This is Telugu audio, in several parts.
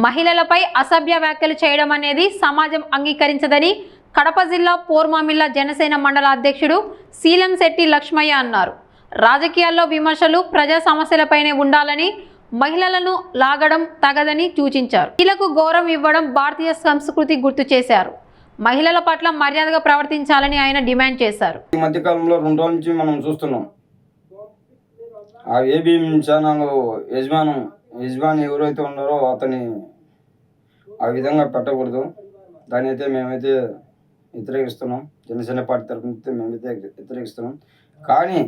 మహిళలపై అసభ్య వ్యాఖ్యలు చేయడం అనేది సమాజం అంగీకరించదని కడప జిల్లా పోర్మామిల్ల జనసేన మండల అధ్యక్షుడు శీలంశెట్టి లక్ష్మయ్య అన్నారు. రాజకీయాల్లో విమర్శలు ప్రజా సమస్యలపైనే ఉండాలని, మహిళలను లాగడం తగదని సూచించారు. మహిళలకు గౌరవం ఇవ్వడం భారతీయ సంస్కృతి గుర్తు చేశారు. మహిళల పట్ల మర్యాదగా ప్రవర్తించాలని ఆయన డిమాండ్ చేశారు. ఈ మధ్య కాలంలో 2 రోజుల నుంచి మనం చూస్తున్నాం. ఆ ఏబీ ఛానల్ యజమాని ఎవరైతే ఉన్నారో అతని ఆ విధంగా పెట్టకూడదు. దాని అయితే మేమైతే వ్యతిరేకిస్తున్నాం. జనసేన పార్టీ తరఫున మేమైతే వ్యతిరేకిస్తున్నాం. కానీ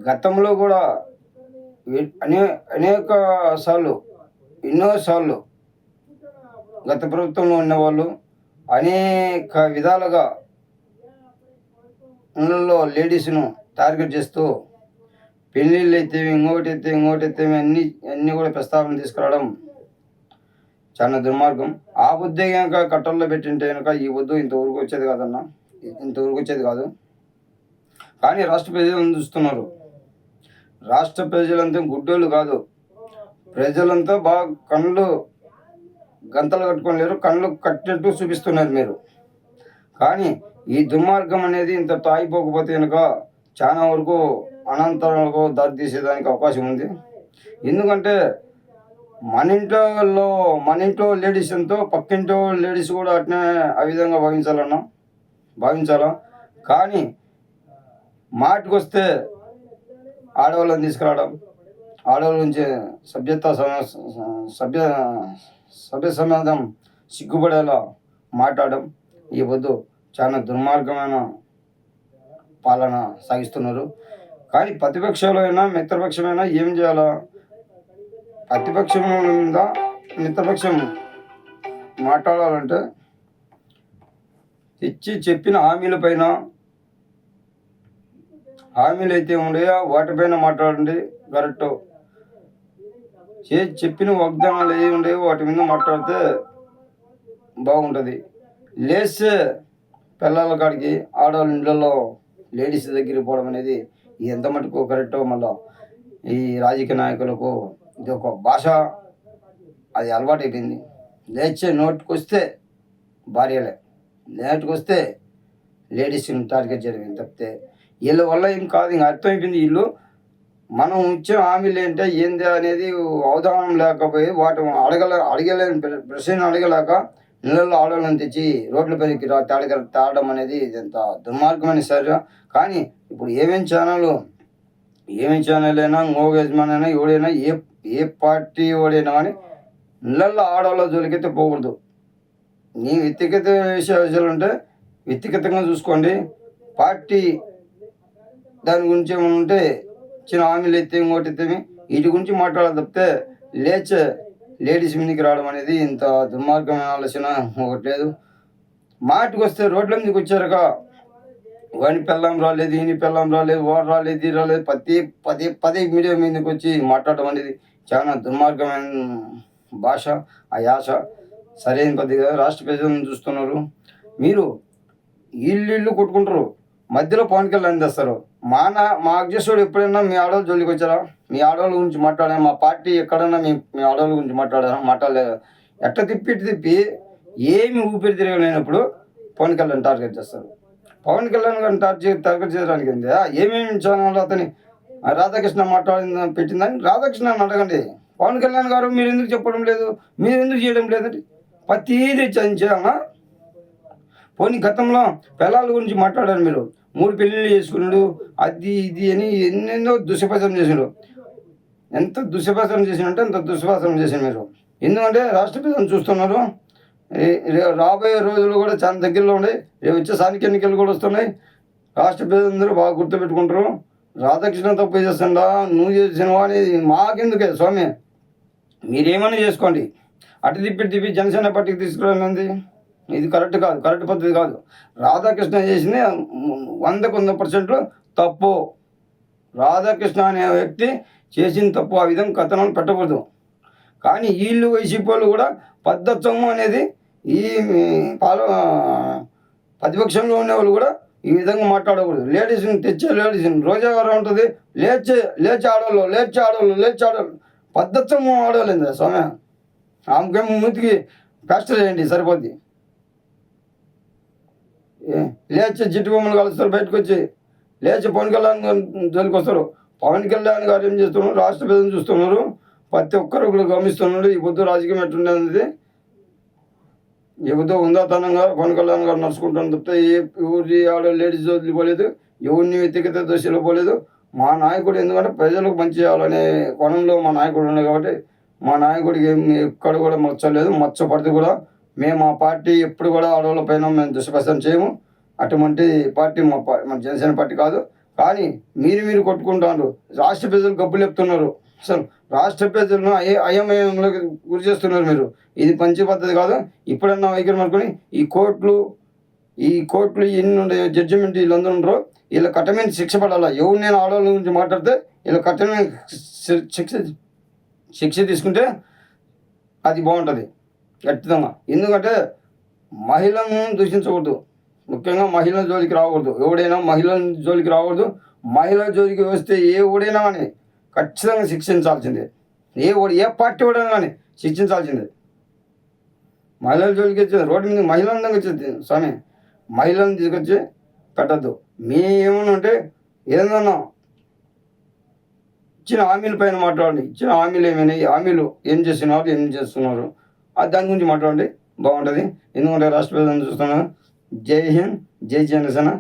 గతంలో కూడా ఎన్నోసార్లు గత ప్రభుత్వంలో ఉన్నవాళ్ళు అనేక విధాలుగా ఇళ్ళల్లో లేడీస్ను టార్గెట్ చేస్తూ పెళ్ళిళ్ళు అయితే ఇంకోటి అన్నీ కూడా ప్రస్తావన తీసుకురావడం చాలా దుర్మార్గం. ఆ బుద్ధి కనుక కట్టల్లో పెట్టింటే కనుక ఈ బుద్ధి ఇంతవరకు వచ్చేది కాదు. కానీ రాష్ట్ర ప్రజలను చూస్తున్నారు. రాష్ట్ర ప్రజలంతా గుడ్డోళ్ళు కాదు. ప్రజలంతా బాగా కళ్ళు గంతలు కట్టుకొని లేరు, కళ్ళు కట్టినట్టు చూపిస్తున్నారు మీరు. కానీ ఈ దుర్మార్గం అనేది ఇంత తాగిపోకపోతే కనుక చాలా వరకు అనంతరాలకు దారి తీసేదానికి అవకాశం ఉంది. ఎందుకంటే మన ఇంట్లో లేడీస్ ఎంతో పక్కింటో లేడీస్ కూడా అట్నే ఆ విధంగా భావించాలా. కానీ మాటకు వస్తే ఆడవాళ్ళని తీసుకురావడం, ఆడవాళ్ళ నుంచి సభ్య సమాజం సిగ్గుపడేలా మాట్లాడడం ఈ వద్దు చాలా దుర్మార్గమైన పాలన సాగిస్తున్నారు. కానీ ప్రతిపక్షంలో అయినా మిత్రపక్షమైనా ఏం చేయాలా? ప్రతిపక్షం మీద మిత్రపక్షం మాట్లాడాలంటే చెప్పిన హామీలు అయితే ఉన్నాయో వాటిపైన మాట్లాడండి. కరెక్ట్ చెప్పిన వాగ్దానాలు ఏవి ఉన్నాయో వాటి మీద మాట్లాడితే బాగుంటుంది. లేస్తే పిల్లల కాడికి ఆడవాళ్ళ ఇళ్ళల్లో లేడీస్ దగ్గరికి పోవడం అనేది ఎంత మటుకు కరెక్టో, మళ్ళీ ఈ రాజకీయ నాయకులకు ఇది ఒక భాష, అది అలవాటు అయిపోయింది. లేచే నోటికి వస్తే భార్యలే, నోటికి వస్తే లేడీస్ని టార్గెట్ చేయడం తప్పితే వీళ్ళ వల్ల ఏం కాదు. ఇంకా అర్థమైపోయింది. వీళ్ళు మనం ఇచ్చే హామీలు ఏంటంటే ఏంది అనేది అవగాహన లేకపోయి వాటి అడగలేని ప్రశ్న అడగలేక ఇళ్ళల్లో ఆడవాళ్ళని తెచ్చి రోడ్లపైకి తాడడం అనేది ఎంత దుర్మార్గమైన సరే. కానీ ఇప్పుడు ఏమేమి ఛానల్ అయినా యజమాని అయినా ఎవడైనా ఏ పార్టీ ఎవడైనా కానీ ఇళ్ళల్లో ఆడవాళ్ళ జోలికైతే పోకూడదు. నీ వ్యక్తిగత విషయాలు ఉంటే వ్యక్తిగతంగా చూసుకోండి. పార్టీ దాని గురించి ఏమైనా ఉంటే చిన్న హామీలు అయితే ఇంకోటి వీటి గురించి మాట్లాడాలి తప్పితే లేచే లేడీస్ మీదకి రావడం అనేది ఇంత దుర్మార్గమైన ఆలోచన ఒకటి లేదు. మాటకు వస్తే రోడ్ల మీదకి వచ్చారక వాని పెళ్ళం రాలేదు, ఈయన పెళ్ళం రాలేదు, వాడు రాలేదు, ఇది రాలేదు, పదే మీడియా మీదకి వచ్చి మాట్లాడడం అనేది చాలా దుర్మార్గమైన భాష. ఆ యాస సరైన పద్ధతిగా రాష్ట్ర ప్రజలను చూస్తున్నారు. మీరు ఇల్లు కొట్టుకుంటారు, మధ్యలో పవన్ కళ్యాణ్ తెస్తారు. మా అధ్యక్షుడు ఎప్పుడైనా మీ ఆడవాళ్ళ జోలికి వచ్చారా? మీ ఆడవాళ్ళ గురించి మాట్లాడారా? మా పార్టీ ఎక్కడన్నా మీ ఆడవాళ్ళ గురించి మాట్లాడలేదు. ఎట్ట తిప్పి ఏమి ఊపిరి తిరగలేనప్పుడు పవన్ కళ్యాణ్ టార్గెట్ చేస్తారు. పవన్ కళ్యాణ్ గారిని టార్గెట్ చేయడానికి ఏమేమి ఛానల్ అతని రాధాకృష్ణ పెట్టిందని రాధాకృష్ణ అడగండి. పవన్ కళ్యాణ్ గారు మీరు ఎందుకు చెప్పడం లేదు, మీరు ఎందుకు చేయడం లేదండి? ప్రతిదీ చేయాలన్నా. పోనీ గతంలో పిల్లల గురించి మాట్లాడారు. మీరు 3 పెళ్ళిళ్ళు చేసుకున్నాడు, అది ఇది అని ఎన్నెన్నో దుష్ప్రచారం చేసినాడు. ఎంత దుష్ప్రచారం చేసినంటే అంత దుష్ప్రచారం చేసిన మీరు. ఎందుకంటే రాష్ట్ర ప్రజలను చూస్తున్నారు. రాబోయే రోజులు కూడా చాలా దగ్గరలో ఉన్నాయి. రేపు వచ్చే స్థానిక ఎన్నికలు కూడా వస్తున్నాయి. రాష్ట్ర ప్రజలందరూ బాగా గుర్తుపెట్టుకుంటారు. రాధాకృష్ణ తప్పు చేస్తుందా, నువ్వు చేసినవా అనేది మాకెందుకే స్వామి, మీరేమైనా చేసుకోండి. అటు తిప్పి జనసేన పార్టీకి తీసుకురాండి. ఇది కరెక్ట్ పద్ధతి కాదు. రాధాకృష్ణ చేసింది 100% తప్పు. రాధాకృష్ణ అనే వ్యక్తి చేసిన తప్పు. ఆ విధంగా కథనాలు పెట్టకూడదు. కానీ వీళ్ళు వైసీపీ వాళ్ళు కూడా పద్ధత్వం అనేది ఈ ప్రతిపక్షంలో ఉండేవాళ్ళు కూడా ఈ విధంగా మాట్లాడకూడదు. లేడీస్ని తెచ్చే లేడీస్ని రోజా గారు ఉంటుంది, లేచి ఆడవాళ్ళు పద్ధతి ఆడవాళ్ళిందా స్వామి, ఆమెకేమో మూతికి ప్లాస్టర్ చేయండి సరిపోద్ది. లేచి జిట్టు బొమ్మలు కలుస్తారు బయటకు వచ్చి, లేచి పవన్ కళ్యాణ్ జోలికి వస్తారు. పవన్ కళ్యాణ్ గారు ఏం చేస్తున్నారు, రాష్ట్ర ప్రజలను చూస్తున్నారు, ప్రతి ఒక్కరు గమనిస్తున్నాడు. ఈ పొద్దు రాజకీయం ఎట్టుండేది, ఈ పొద్దు ఉందాతనంగా పవన్ కళ్యాణ్ గారు నడుచుకుంటాను తప్పితే ఎవరి ఆడ లేడీస్ జోలికి పోలేదు, ఎవరిని వ్యక్తిగత దశలో పోలేదు. మా నాయకుడు ఎందుకంటే ప్రజలకు మంచి చేయాలనే కోణంలో మా నాయకుడు ఉన్నాడు కాబట్టి మా నాయకుడికి ఎక్కడ కూడా మచ్చలేదు, మచ్చపడితే కూడా మేము ఆ పార్టీ ఎప్పుడు కూడా ఆడవాళ్ళ పైన మేము దుష్ప్రచారం చేయము. అటువంటి పార్టీ మన జనసేన పార్టీ కాదు. కానీ మీరు కొట్టుకుంటారు, రాష్ట్ర ప్రజలు గబ్బులు చెప్తున్నారు. అసలు రాష్ట్ర ప్రజలను అయోమయంలోకి గురి చేస్తున్నారు మీరు. ఇది మంచి పద్ధతి కాదు. ఇప్పుడన్నా వైఖరి అనుకుని ఈ కోర్టులు ఎన్ని ఉండే జడ్జిమెంట్ వీళ్ళందరూ ఉండరు, వీళ్ళ కఠినమైన శిక్ష పడాలా. ఎవరు నేను ఆడవాళ్ళ గురించి మాట్లాడితే వీళ్ళ కఠినమైన శిక్ష తీసుకుంటే అది బాగుంటుంది ఖచ్చితంగా. ఎందుకంటే మహిళలను దూషించకూడదు, ముఖ్యంగా మహిళల జోలికి రాకూడదు. ఎవడైనా మహిళల జోలికి రాకూడదు. మహిళల జోలికి వస్తే ఎవడైనా కానీ ఖచ్చితంగా శిక్షించాల్సిందే. ఏ పార్టీ వాడైనా కానీ శిక్షించాల్సిందే. మహిళల జోలికి వచ్చేది రోడ్డు మీద మహిళలను వచ్చేది స్వామి, మహిళలను తీసుకొచ్చి పెట్టద్దు. ఏమన్నా అంటే ఏదన్నా ఇచ్చిన హామీల పైన మాట్లాడండి. ఇచ్చిన హామీలు ఏమైనా, హామీలు ఏం చేస్తున్నారు దాని గురించి మాట్లాడండి, బాగుంటుంది. ఎందుకంటే రాష్ట్ర ప్రజలను చూస్తున్నాను. జై హింద్, జై జనసేన.